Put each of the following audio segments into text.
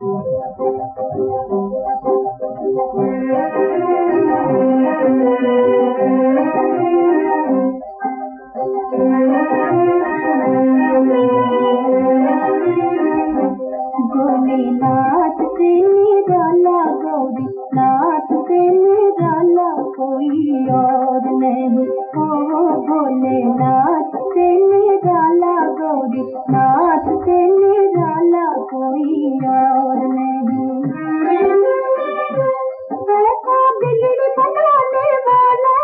भोलेनाथ से निराला गौरी नाथ से निराला कोई और नहीं। ओ भोलेनाथ से निराला गौरी नाथ से निराला कोई और नहीं। ऐसा बिगड़ बनाने वाला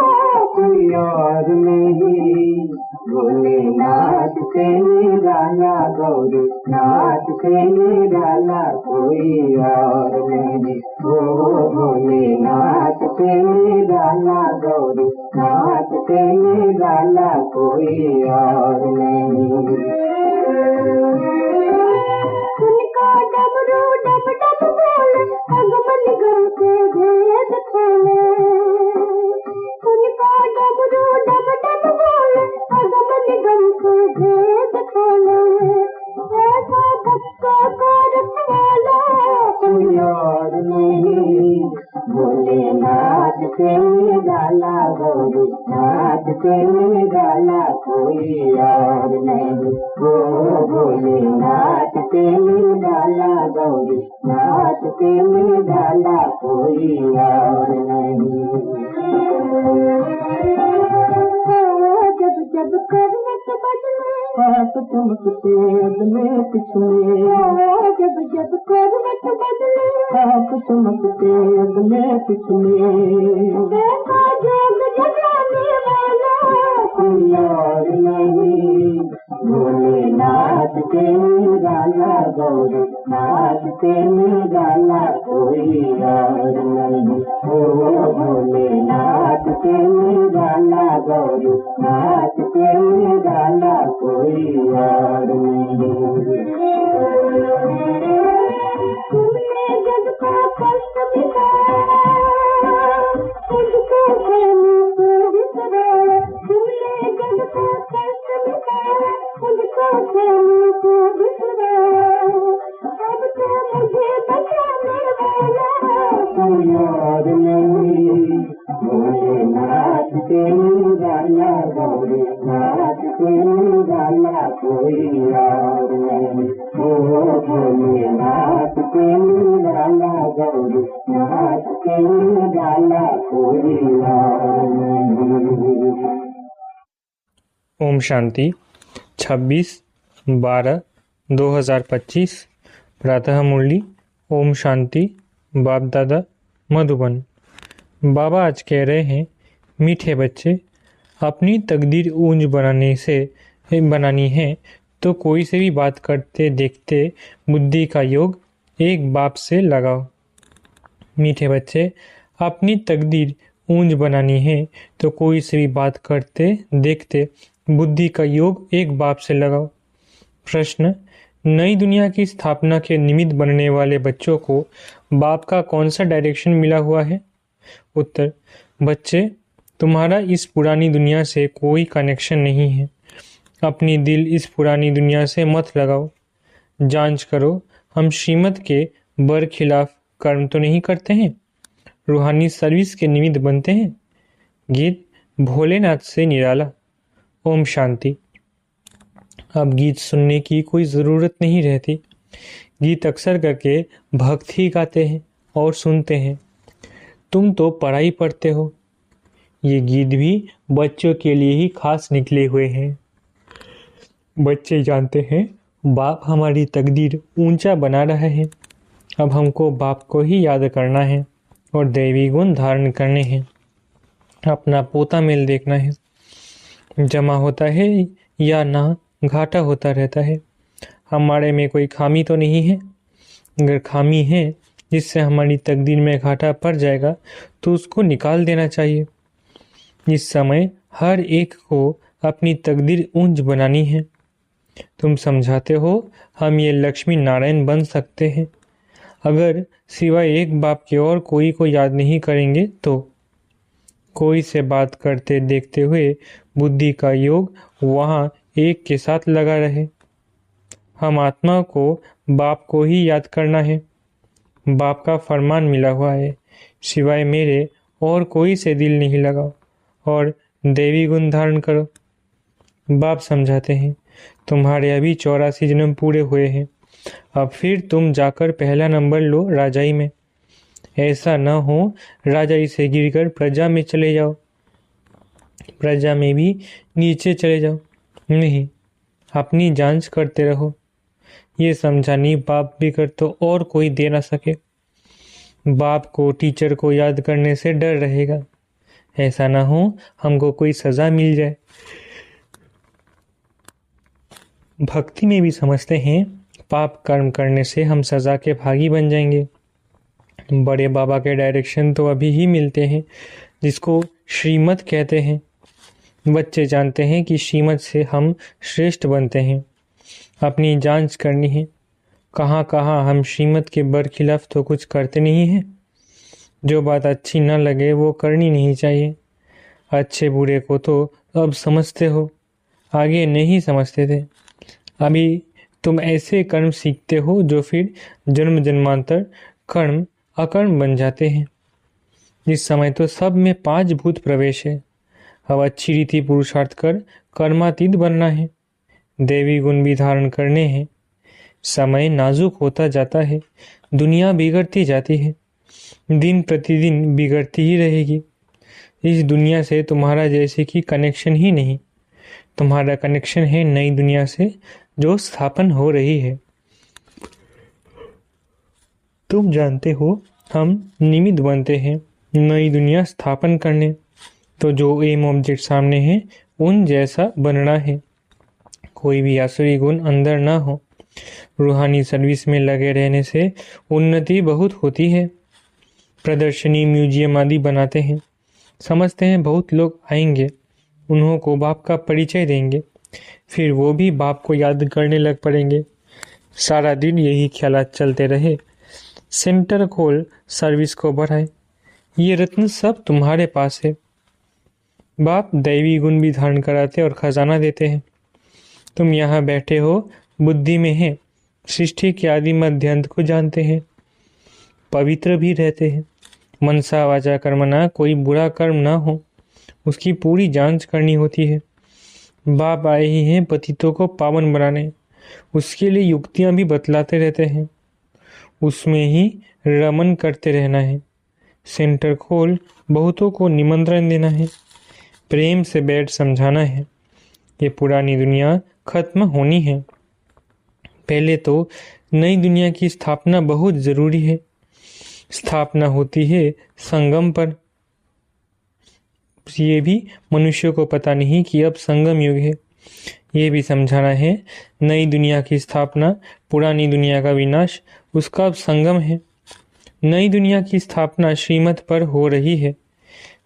कोई और नहीं। भोलेनाथ से निराला गौरी नाथ से निराला कोई और नहीं। ओ भोलेनाथ से निराला गौरी नाथ से निराला कोई और नहीं। उनका डमरू डम डम बोले अगमन गम के भेद खोले। उनका डमरू डम डम बोले अगमन गम के भेद खोले। ऐसा भक्तों का रखवाला कोई और नहीं। भोलेनाथ से निराला गौरी नाथ से निराला कोई और नहीं। ओ भोलेनाथ से निराला गौरी नाथ से निराला कोई और नहीं। जब जब करवट बदले हाथ चमकते अगले पिछले। जब जब करवट बदले हाथ चमकते अगले पिछले। देखा जोग जगाने वाला कोई और नहीं। भोलेनाथ से निराला गौरी नाथ से निराला कोई और नहीं। ओ भोलेनाथ से निराला गौरी नाथ से निराला कोई और नहीं। तुमने जग का कष्ट मिटाया तुझको प्रेमी को बिसराया। तुमने जग का कष्ट मिटाया तुझको प्रेमी को बिसराया। अब तो मुझे बचाने वाला कोई और नहीं। भोलेनाथ से निराला गौरी नाथ से निराला कोई और नहीं। ओ भोलेनाथ से निराला गौरी नाथ से निराला कोई और नहीं। ओम शांति। 26/12/2025 प्रातः मुरली। ओम शांति। बाप दादा मधुबन। बाबा आज कह रहे हैं, मीठे बच्चे, अपनी तकदीर ऊंच बनानी है तो कोई से भी बात करते देखते बुद्धि का योग एक बाप से लगाओ। मीठे बच्चे, अपनी तकदीर ऊंच बनानी है तो कोई से भी बात करते देखते बुद्धि का योग एक बाप से लगाओ। प्रश्न: नई दुनिया की स्थापना के निमित्त बनने वाले बच्चों को बाप का कौन सा डायरेक्शन मिला हुआ है? उत्तर: बच्चे, तुम्हारा इस पुरानी दुनिया से कोई कनेक्शन नहीं है। अपनी दिल इस पुरानी दुनिया से मत लगाओ। जांच करो, हम श्रीमत के बरखिलाफ कर्म तो नहीं करते हैं। रूहानी सर्विस के निमित्त बनते हैं। गीत भोलेनाथ से निराला। ओम शांति। अब गीत सुनने की कोई ज़रूरत नहीं रहती। गीत अक्सर करके भक्त ही गाते हैं और सुनते हैं। तुम तो पढ़ाई पढ़ते हो। ये गीत भी बच्चों के लिए ही खास निकले हुए हैं। बच्चे जानते हैं बाप हमारी तकदीर ऊंचा बना रहा है। अब हमको बाप को ही याद करना है और दैवी गुण धारण करने हैं। अपना पोता मेल देखना है। जमा होता है या ना घाटा होता रहता है। हमारे में कोई खामी तो नहीं है। अगर खामी है जिससे हमारी तकदीर में घाटा पड़ जाएगा तो उसको निकाल देना चाहिए। इस समय हर एक को अपनी तकदीर ऊंच बनानी है। तुम समझाते हो हम ये लक्ष्मी नारायण बन सकते हैं। अगर सिवाय एक बाप के और कोई को याद नहीं करेंगे तो कोई से बात करते देखते हुए बुद्धि का योग वहाँ एक के साथ लगा रहे। हम आत्मा को बाप को ही याद करना है। बाप का फरमान मिला हुआ है, सिवाय मेरे और कोई से दिल नहीं लगाओ और देवी गुण धारण करो। बाप समझाते हैं, तुम्हारे अभी 84 जन्म पूरे हुए हैं, अब फिर तुम जाकर पहला नंबर लो राजाई में। ऐसा न हो राजाई से गिरकर प्रजा में चले जाओ, प्रजा में भी नीचे चले जाओ। नहीं, अपनी जांच करते रहो। ये समझानी बाप भी कर तो और कोई दे ना सके। बाप को टीचर को याद करने से डर रहेगा, ऐसा ना हो हमको कोई सजा मिल जाए। भक्ति में भी समझते हैं पाप कर्म करने से हम सजा के भागी बन जाएंगे। बड़े बाबा के डायरेक्शन तो अभी ही मिलते हैं, जिसको श्रीमत कहते हैं। बच्चे जानते हैं कि श्रीमत से हम श्रेष्ठ बनते हैं। अपनी जांच करनी है, कहाँ कहाँ हम श्रीमत के बरखिलाफ तो कुछ करते नहीं हैं। जो बात अच्छी न लगे वो करनी नहीं चाहिए। अच्छे बुरे को तो अब समझते हो, आगे नहीं समझते थे। अभी तुम ऐसे कर्म सीखते हो जो फिर जन्म जन्मांतर कर्म अकर्म बन जाते हैं। इस समय तो सब में 5 भूत प्रवेश है। अब अच्छी रीति पुरुषार्थ कर कर्मातीत बनना है, देवी गुण भी धारण करने हैं। समय नाजुक होता जाता है, दुनिया बिगड़ती जाती है, दिन प्रतिदिन बिगड़ती ही रहेगी। इस दुनिया से तुम्हारा जैसे कि कनेक्शन ही नहीं। तुम्हारा कनेक्शन है नई दुनिया से जो स्थापन हो रही है। तुम जानते हो हम निमित्त बनते हैं नई दुनिया स्थापन करने, तो जो एम ऑब्जेक्ट सामने है उन जैसा बनना है। कोई भी आसुरी गुण अंदर ना हो। रूहानी सर्विस में लगे रहने से उन्नति बहुत होती है। प्रदर्शनी म्यूजियम आदि बनाते हैं, समझते हैं बहुत लोग आएंगे, उन्हों को बाप का परिचय देंगे, फिर वो भी बाप को याद करने लग पड़ेंगे। सारा दिन यही ख्यालात चलते रहे। सेंटर खोल, सर्विस को बढ़ाए, ये रत्न सब तुम्हारे पास है। बाप दैवी गुण भी धारण कराते और खजाना देते हैं। तुम यहाँ बैठे हो, बुद्धि में है, सृष्टि के आदि मध्य अंत को जानते हैं, पवित्र भी रहते हैं। मनसा वाचा कर्मना, कोई बुरा कर्म ना हो, उसकी पूरी जांच करनी होती है। बाप आए ही हैं पतितों को पावन बनाने, उसके लिए युक्तियां भी बतलाते रहते हैं, उसमें ही रमन करते रहना है। सेंटर खोल, बहुतों को निमंत्रण देना है, प्रेम से बैठ समझाना है। ये पुरानी दुनिया खत्म होनी है, पहले तो नई दुनिया की स्थापना बहुत जरूरी है। स्थापना होती है संगम पर। ये भी मनुष्य को पता नहीं कि अब संगम युग है। ये भी समझाना है नई दुनिया की स्थापना, पुरानी दुनिया का विनाश, उसका अब संगम है। नई दुनिया की स्थापना श्रीमत पर हो रही है,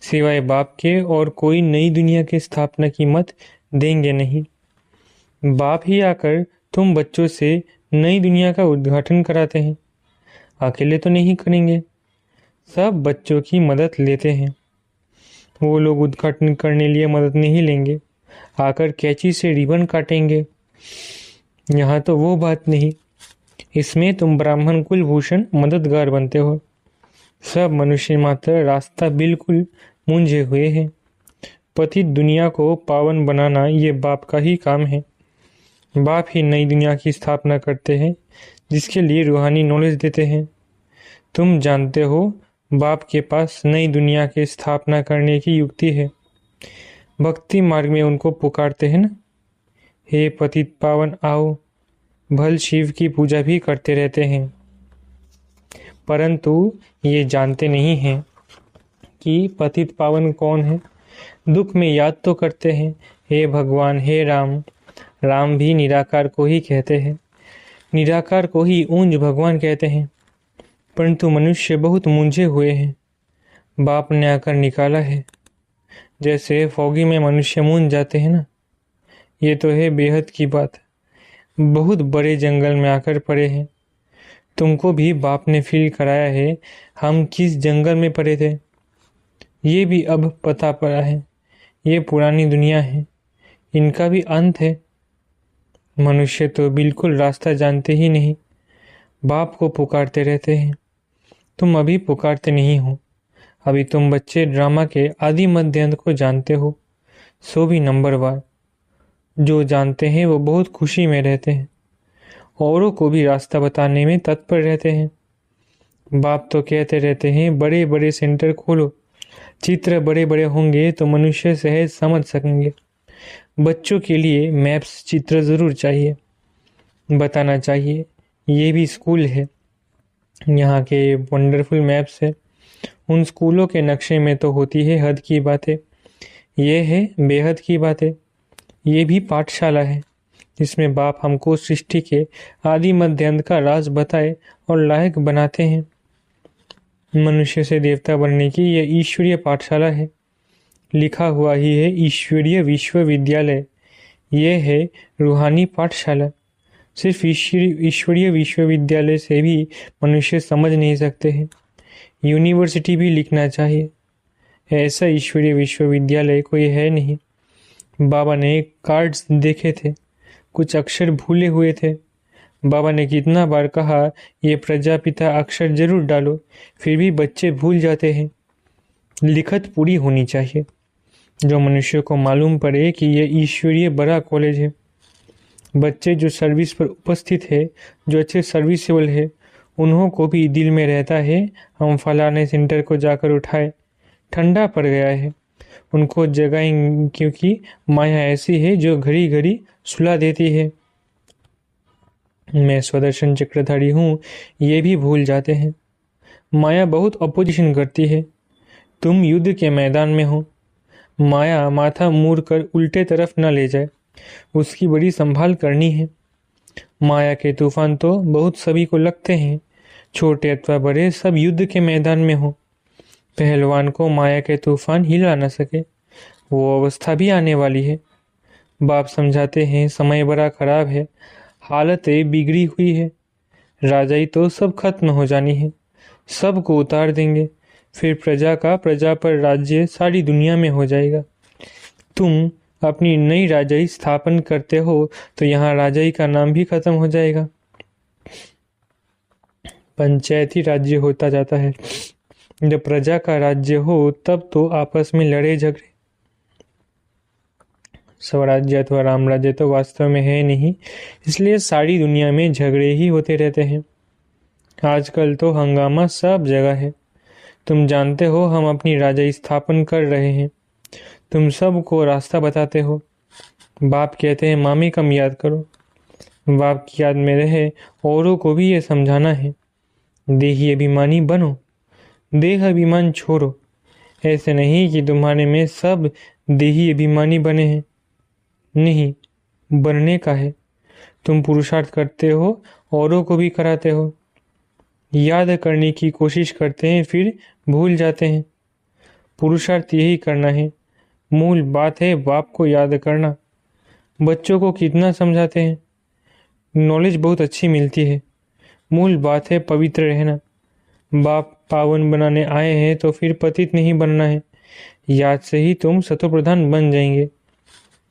सिवाय बाप के और कोई नई दुनिया की स्थापना की मत देंगे नहीं। बाप ही आकर तुम बच्चों से नई दुनिया का उद्घाटन कराते हैं, अकेले तो नहीं करेंगे, सब बच्चों की मदद लेते हैं। वो लोग उद्घाटन करने लिए मदद नहीं लेंगे, आकर कैंची से रिबन काटेंगे। यहाँ तो वो बात नहीं, इसमें तुम ब्राह्मण कुलभूषण मददगार बनते हो। सब मनुष्य मात्र रास्ता बिल्कुल मूंझे हुए हैं। पतित दुनिया को पावन बनाना ये बाप का ही काम है। बाप ही नई दुनिया की स्थापना करते हैं, जिसके लिए रूहानी नॉलेज देते हैं। तुम जानते हो बाप के पास नई दुनिया की स्थापना करने की युक्ति है। भक्ति मार्ग में उनको पुकारते हैं ना, हे पतित पावन आओ। भल शिव की पूजा भी करते रहते हैं, परंतु ये जानते नहीं हैं कि पतित पावन कौन है। दुख में याद तो करते हैं, हे भगवान, हे राम। राम भी निराकार को ही कहते हैं, निराकार को ही ऊंज भगवान कहते हैं, परंतु मनुष्य बहुत मूंझे हुए हैं। बाप ने आकर निकाला है, जैसे फौगी में मनुष्य मूंझ जाते हैं ना। ये तो है बेहद की बात, बहुत बड़े जंगल में आकर पड़े हैं। तुमको भी बाप ने फील कराया है हम किस जंगल में पड़े थे। ये भी अब पता पड़ा है, ये पुरानी दुनिया है, इनका भी अंत है। मनुष्य तो बिल्कुल रास्ता जानते ही नहीं, बाप को पुकारते रहते हैं, तुम अभी पुकारते नहीं हो। अभी तुम बच्चे ड्रामा के आदि मध्य अंत को जानते हो, सो भी नंबरवार। जो जानते हैं वो बहुत खुशी में रहते हैं, औरों को भी रास्ता बताने में तत्पर रहते हैं। बाप तो कहते रहते हैं बड़े बड़े सेंटर खोलो, चित्र बड़े बड़े होंगे तो मनुष्य सहज समझ सकेंगे। बच्चों के लिए मैप्स चित्र ज़रूर चाहिए, बताना चाहिए ये भी स्कूल है, यहाँ के वंडरफुल मैप्स है। उन स्कूलों के नक्शे में तो होती है हद की बातें, ये है बेहद की बातें। ये भी पाठशाला है जिसमें बाप हमको सृष्टि के आदि मध्य अंत का राज बताए और लायक बनाते हैं। मनुष्य से देवता बनने की यह ईश्वरीय पाठशाला है। लिखा हुआ ही है ईश्वरीय विश्वविद्यालय। यह है रूहानी पाठशाला। सिर्फ ईश्वरीय विश्वविद्यालय से भी मनुष्य समझ नहीं सकते हैं, यूनिवर्सिटी भी लिखना चाहिए। ऐसा ईश्वरीय विश्वविद्यालय कोई है नहीं। बाबा ने कार्ड्स देखे थे, कुछ अक्षर भूले हुए थे। बाबा ने कितना बार कहा ये प्रजापिता अक्षर जरूर डालो, फिर भी बच्चे भूल जाते हैं। लिखत पूरी होनी चाहिए, जो मनुष्य को मालूम पड़े कि यह ईश्वरीय बड़ा कॉलेज है। बच्चे जो सर्विस पर उपस्थित है, जो अच्छे सर्विसेबल है, उन्हों को भी दिल में रहता है हम फलाने सेंटर को जाकर उठाए, ठंडा पड़ गया है। उनको जगाएं, क्योंकि माया ऐसी है जो घड़ी घड़ी सुला देती है। मैं स्वदर्शन चक्रधारी हूँ, ये भी भूल जाते हैं। माया बहुत अपोजिशन करती है। तुम युद्ध के मैदान में हो, माया माथा मुड़ कर उल्टे तरफ न ले जाए, उसकी बड़ी संभाल करनी है। माया के तूफान तो बहुत सभी को लगते हैं, छोटे अथवा बड़े सब युद्ध के मैदान में हो। पहलवान को माया के तूफान हिला न सके, वो अवस्था भी आने वाली है। बाप समझाते हैं समय बड़ा खराब है, हालतें बिगड़ी हुई है। राजाई तो सब खत्म हो जानी है, सबको उतार देंगे, फिर प्रजा का प्रजा पर राज्य सारी दुनिया में हो जाएगा। तुम अपनी नई राजाई स्थापन करते हो तो यहाँ राजाई का नाम भी खत्म हो जाएगा। पंचायती राज्य होता जाता है। जब प्रजा का राज्य हो तब तो आपस में लड़े झगड़े। स्वराज्य अथवा राम राज्य तो वास्तव में है नहीं, इसलिए सारी दुनिया में झगड़े ही होते रहते हैं। आजकल तो हंगामा सब जगह है। तुम जानते हो हम अपनी राजाई स्थापन कर रहे हैं, तुम सबको रास्ता बताते हो। बाप कहते हैं मामी कम याद करो, बाप की याद में रहे औरों को भी ये समझाना है। देही अभिमानी बनो, देह अभिमान छोड़ो। ऐसे नहीं कि तुम्हारे में सब देही अभिमानी बने हैं, नहीं, बनने का है। तुम पुरुषार्थ करते हो, औरों को भी कराते हो। याद करने की कोशिश करते हैं, फिर भूल जाते हैं। पुरुषार्थ यही करना है, मूल बात है बाप को याद करना। बच्चों को कितना समझाते हैं, नॉलेज बहुत अच्छी मिलती है। मूल बात है पवित्र रहना। बाप पावन बनाने आए हैं तो फिर पतित नहीं बनना है। याद से ही तुम सतोप्रधान बन जाएंगे,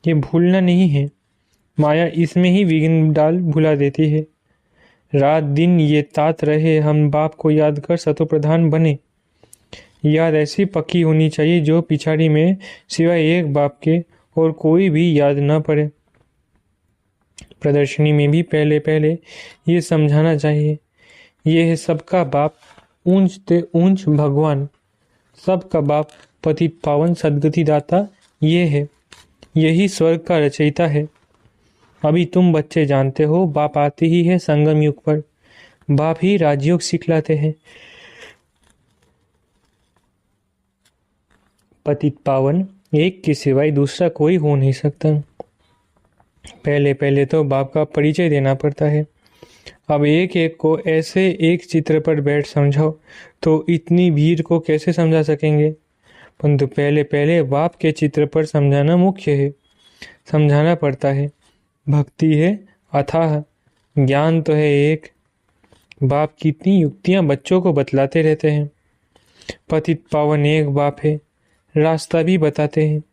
ये भूलना नहीं है। माया इसमें ही विघ्न डाल भुला देती है। रात दिन ये तात रहे हम बाप को याद कर सतोप्रधान बने। याद ऐसी पक्की होनी चाहिए जो पिछाड़ी में सिवाय एक बाप के और कोई भी याद न पड़े। प्रदर्शनी में भी पहले पहले ये समझाना चाहिए, ये है सबका बाप, ऊंच ते ऊंच भगवान। सबका बाप पतित पावन सदगति दाता ये है, यही स्वर्ग का रचयिता है। अभी तुम बच्चे जानते हो बाप आते ही है संगम युग पर, बाप ही राजयोग सिखलाते हैं। पतित पावन एक के सिवाय दूसरा कोई हो नहीं सकता। पहले पहले तो बाप का परिचय देना पड़ता है। अब एक एक को ऐसे एक चित्र पर बैठ समझाओ तो इतनी भीड़ को कैसे समझा सकेंगे। परंतु पहले पहले बाप के चित्र पर समझाना मुख्य है, समझाना पड़ता है। भक्ति है अथाह, ज्ञान तो है एक। बाप कितनी युक्तियां बच्चों को बतलाते रहते हैं। पतित पावन एक बाप है, रास्ता भी बताते हैं।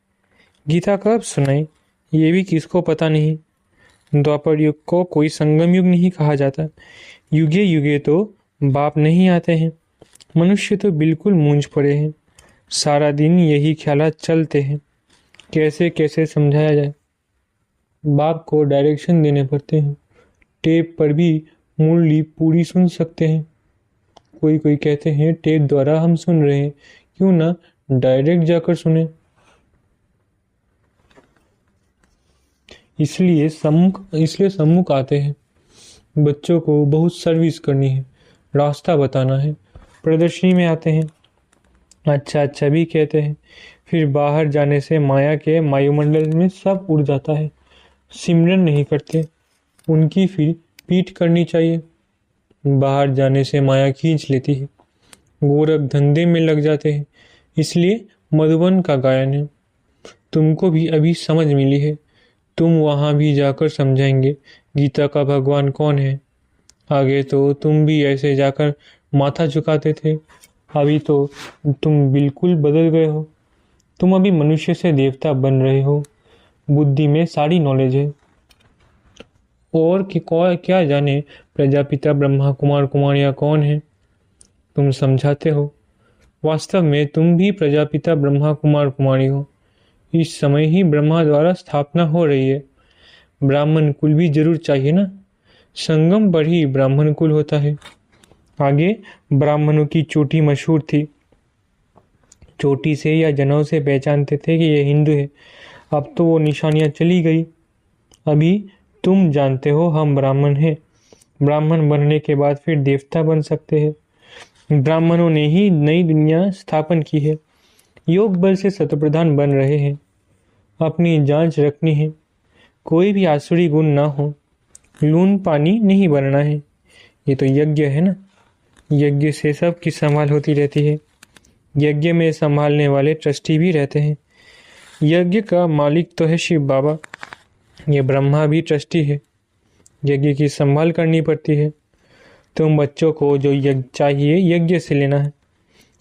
गीता कब सुनाई ये भी किसको पता नहीं। द्वापर युग को कोई संगम युग नहीं कहा जाता, युगे युगे तो बाप नहीं आते हैं। मनुष्य तो बिल्कुल मूंझ पड़े हैं। सारा दिन यही ख्यालात चलते हैं, कैसे कैसे समझाया जाए। बाप को डायरेक्शन देने पड़ते हैं। टेप पर भी मुरली पूरी सुन सकते हैं। कोई कोई कहते हैं टेप द्वारा हम सुन रहे हैं, क्यों ना डायरेक्ट जाकर सुने। इसलिए सम्मुख आते हैं। बच्चों को बहुत सर्विस करनी है, रास्ता बताना है। प्रदर्शनी में आते हैं, अच्छा अच्छा भी कहते हैं। फिर बाहर जाने से माया के वायुमंडल में सब उड़ जाता है। सिमरन नहीं करते, उनकी फिर पीठ करनी चाहिए। बाहर जाने से माया खींच लेती है। गोरख धंधे में लग जाते हैं, इसलिए मधुबन का गायन है। तुमको भी अभी समझ मिली है, तुम वहां भी जाकर समझाएंगे गीता का भगवान कौन है। आगे तो तुम भी ऐसे जाकर माथा झुकाते थे, अभी तो तुम बिल्कुल बदल गए हो। तुम अभी मनुष्य से देवता बन रहे हो। बुद्धि में सारी नॉलेज है, और कि क्या जाने प्रजापिता ब्रह्मा कुमार कुमारियाँ कौन है। तुम समझाते हो, वास्तव में तुम भी प्रजापिता ब्रह्मा कुमार कुमारी हो। इस समय ही ब्रह्मा द्वारा स्थापना हो रही है। ब्राह्मण कुल भी जरूर चाहिए ना, संगम पर ही ब्राह्मण कुल होता है। आगे ब्राह्मणों की चोटी मशहूर थी। चोटी से या जनेऊ से पहचानते थे कि ये हिंदू है। अब तो वो निशानियां चली गई। अभी तुम जानते हो हम ब्राह्मण हैं। ब्राह्मण बनने के बाद फिर देवता बन सकते हैं। ब्राह्मणों ने ही नई दुनिया स्थापन की है। योग बल से शतप्रधान बन रहे हैं। अपनी जांच रखनी है, कोई भी आसुरी गुण ना हो। लून पानी नहीं बनना है। ये तो यज्ञ है ना, यज्ञ से सब की संभाल होती रहती है। यज्ञ में संभालने वाले ट्रस्टी भी रहते हैं। यज्ञ का मालिक तो है शिव बाबा, ये ब्रह्मा भी ट्रस्टी है। यज्ञ की संभाल करनी पड़ती है। तुम बच्चों को जो यज्ञ चाहिए यज्ञ से लेना है,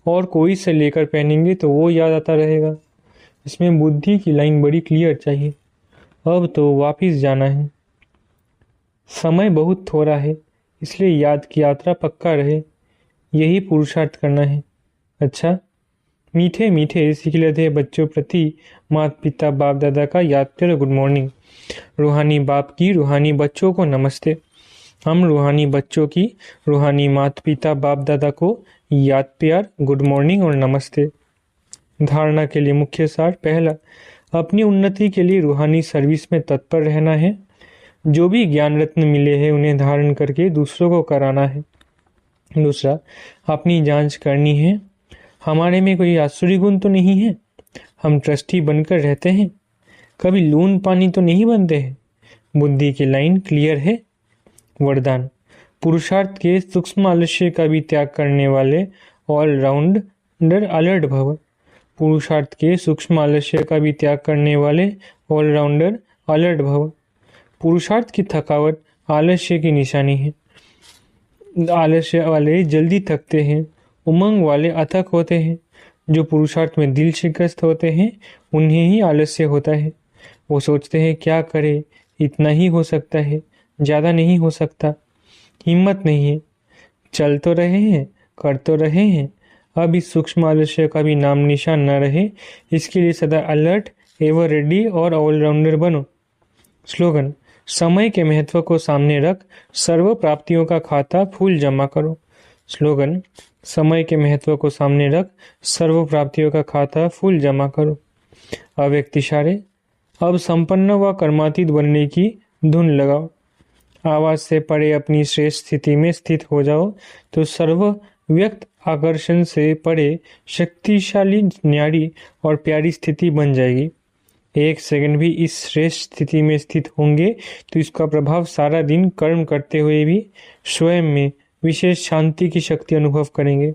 और कोई से लेकर पहनेंगे तो वो याद आता रहेगा। इसमें बुद्धि की लाइन बड़ी क्लियर चाहिए। अब तो वापिस जाना है, समय बहुत थोड़ा है, इसलिए याद की यात्रा पक्का रहे, यही पुरुषार्थ करना है। अच्छा, मीठे मीठे सिखलते बच्चों प्रति माता पिता बाप दादा का याद प्यार गुड मॉर्निंग। रूहानी बाप की रूहानी बच्चों को नमस्ते। हम रूहानी बच्चों की रूहानी माता पिता बाप दादा को याद प्यार गुड मॉर्निंग और नमस्ते। धारणा के लिए मुख्य सार, पहला, अपनी उन्नति के लिए रूहानी सर्विस में तत्पर रहना है। जो भी ज्ञान रत्न मिले हैं उन्हें धारण करके दूसरों को कराना है। दूसरा, अपनी जांच करनी है, हमारे में कोई आसुरी गुण तो नहीं है। हम ट्रस्टी बनकर रहते हैं, कभी लून पानी तो नहीं बनते हैं। बुद्धि की लाइन क्लियर है। वरदान, पुरुषार्थ के सूक्ष्म आलस्य का भी त्याग करने वाले ऑलराउंडर अलर्ट भव। पुरुषार्थ के सूक्ष्म आलस्य का भी त्याग करने वाले ऑलराउंडर अलर्ट भव। पुरुषार्थ की थकावट आलस्य की निशानी है। आलस्य वाले जल्दी थकते हैं, उमंग वाले अथक होते हैं। जो पुरुषार्थ में दिल शिकस्त होते हैं उन्हें ही आलस्य होता है। वो सोचते हैं क्या करे, इतना ही हो सकता है, ज़्यादा नहीं हो सकता। हिम्मत नहीं है, चल तो रहे हैं, कर तो रहे हैं। अब इस सूक्ष्म आलस्य का भी नाम निशान न रहे, इसके लिए सदा अलर्ट, एवर रेडी और ऑलराउंडर बनो। स्लोगन, समय के महत्व को सामने रख सर्व प्राप्तियों का खाता फूल जमा करो। स्लोगन, समय के महत्व को सामने रख सर्व प्राप्तियों का खाता फूल जमा करो। अव्यक्त इशारे, अब संपन्न व कर्मातीत बनने की धुन लगाओ। आवाज से परे अपनी श्रेष्ठ स्थिति में स्थित हो जाओ तो सर्व व्यक्त आकर्षण से परे शक्तिशाली, न्यारी और प्यारी स्थिति बन जाएगी। एक सेकंड भी इस श्रेष्ठ स्थिति में स्थित होंगे तो इसका प्रभाव सारा दिन कर्म करते हुए भी स्वयं में विशेष शांति की शक्ति अनुभव करेंगे।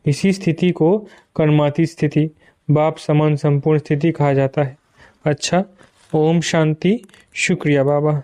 इसी स्थिति को कर्मातीत स्थिति, बाप समान संपूर्ण स्थिति कहा जाता है। अच्छा, ओम शांति। शुक्रिया बाबा।